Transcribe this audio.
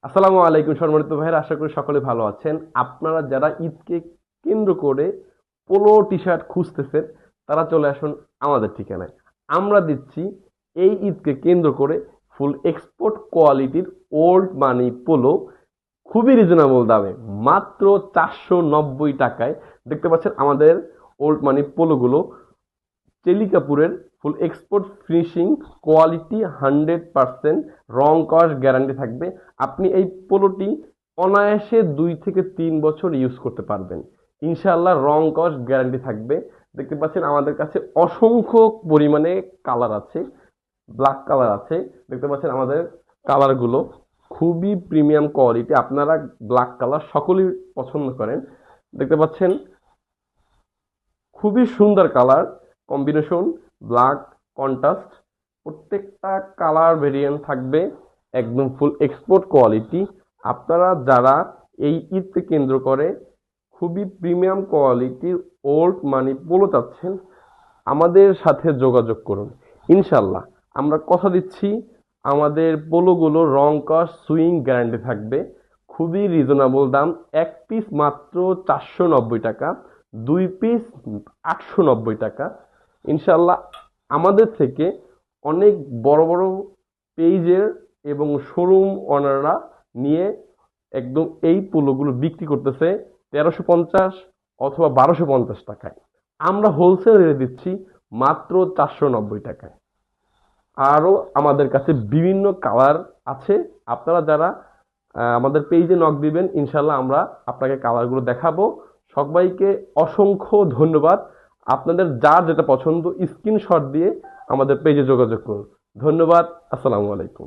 আসসালামু আলাইকুম সম্মানিত ভাইয়েরা, আশা করি সকলে ভালো আছেন। আপনারা যারা ঈদকে কেন্দ্র করে পোলো টি শার্ট খুঁজতেছেন তারা চলে আসুন আমাদের ঠিকানায়। আমরা দিচ্ছি এই ঈদকে কেন্দ্র করে ফুল এক্সপোর্ট কোয়ালিটির ওল্ড মানি পোলো খুবই রিজনেবল দামে, মাত্র 490 টাকায়। দেখতে পাচ্ছেন আমাদের ওল্ড মানি পোলোগুলো টেলি কাপুরের ফুল এক্সপোর্ট ফিনিশিং কোয়ালিটি 100%, রং কস গ্যারান্টি থাকবে। আপনি এই পোলোটি অনায়াসে 2 থেকে 3 বছর ইউজ করতে পারবেন ইনশাআল্লাহ। রং কস গ্যারান্টি থাকবে। দেখতে পাচ্ছেন আমাদের কাছে অসংখ্য পরিমাণে কালার আছে, ব্ল্যাক কালার আছে। দেখতে পাচ্ছেন আমাদের কালারগুলো খুবই প্রিমিয়াম কোয়ালিটি। আপনারা ব্ল্যাক কালার সকলেই পছন্দ করেন। দেখতে পাচ্ছেন খুবই সুন্দর কালার কম্বিনেশন, ব্ল্যাক কন্ট্রাস্ট। প্রত্যেকটা কালার ভেরিয়েন্ট থাকবে একদম ফুল এক্সপোর্ট কোয়ালিটি। আপনারা যারা এই ঈদকে কেন্দ্র করে খুবই প্রিমিয়াম কোয়ালিটির ওল্ড মানি পোলো চাচ্ছেন, আমাদের সাথে যোগাযোগ করুন ইনশাল্লাহ। আমরা কথা দিচ্ছি আমাদের পোলোগুলো রং কস সুইং গ্যারান্টি থাকবে। খুবই রিজনেবল দাম, এক পিস মাত্র 490 টাকা, 2 পিস 890 টাকা ইনশাল্লাহ। আমাদের থেকে অনেক বড় বড় পেজের এবং শোরুম ওনাররা নিয়ে একদম এই পোলোগুলো বিক্রি করতেছে 1350 অথবা 1250 টাকায়। আমরা হোলসেল রেটে দিচ্ছি মাত্র 490 টাকায়। আরও আমাদের কাছে বিভিন্ন কালার আছে। আপনারা যারা আমাদের পেজে নক দিবেন ইনশাল্লাহ আমরা আপনাকে কালারগুলো দেখাবো। সবাইকে অসংখ্য ধন্যবাদ। আপনাদের যার যেটা পছন্দ স্ক্রিনশট দিয়ে আমাদের পেজে যোগাযোগ করুন। ধন্যবাদ। আসসালামু আলাইকুম।